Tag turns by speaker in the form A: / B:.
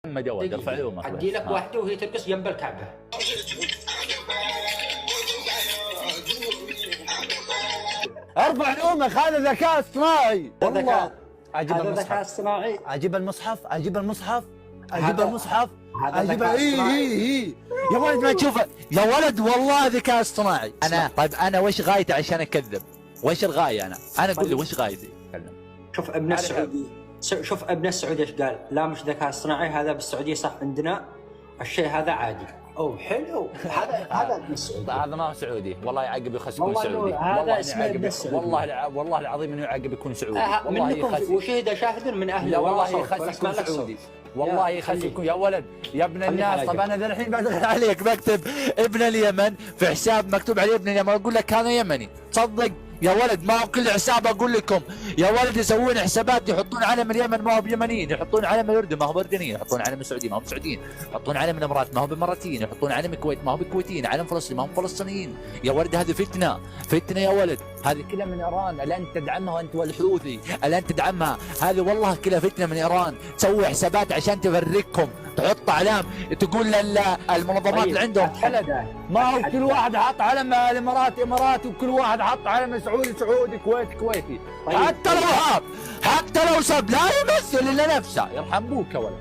A: محمد يا ولد ارفع يومك.
B: ادي لك واحده وهي ترقص جنب الكعبه.
A: ارفع يومك، هذا ذكاء اصطناعي والله.
B: اجيب ذكاء اصطناعي.
A: اجيب المصحف اجيب المصحف
B: هذا
A: اجيب
B: ذكاء اصطناعي.
A: اي يا ولد ما تشوفه يا ولد، والله ذكاء اصطناعي. انا طيب انا وش غايتي عشان اكذب؟ وش الغايه؟ انا اقول لي وش غايتي؟
B: شوف ابن السعودي، شوف ابن السعودي ايش قال؟ لا مش ذكاء اصطناعي، هذا بالسعوديه صح عندنا الشيء هذا عادي. اوه حلو. هذا ابن السعودي.
A: هذا ما هو سعودي والله، يعقب يخس يكون سعودي.
B: هذا اسمه ابن السعودي.
A: والله العظيم انه يعقب يكون سعودي.
B: والله يخس. وشهد شاهد من اهله.
A: لا والله يخس يكون سعودي. والله يخس يكون. يا ولد يا ابن الناس، طب انا ذا الحين بدخل عليك بكتب ابن اليمن في حساب مكتوب عليه ابن اليمن، اقول لك هذا يمني تصدق؟ يا ولد ما هو كل حساب اقول لكم يا ولد يسوون حسابات يحطون علم اليمن ما هو بيمنيين، يحطون علم الاردن ما هو باردنيين، يحطون علم السعوديه ما هو بسعوديين، يحطون علم الامارات ما هو باماراتيين، يحطون علم الكويت ما هو بكويتيين، علم فلسطين ما هم فلسطينيين. يا ولد هذه فتنه يا ولد، هذه كلها من ايران، الان تدعمها وانت والحوثي الان تدعمها، هذه والله كلها فتنه من ايران، تسوي حسابات عشان تفرقكم، تحط اعلام تقول للمنظمات اللي عندهم حلقه، ما هو كل واحد حط علم الامارات اماراتي وكل واحد حط علم سعودي سعودي كويتي كويتي. حتى لو هاب حتى لو سب لا يمثل الا نفسه، يرحم ابوك يا ولد.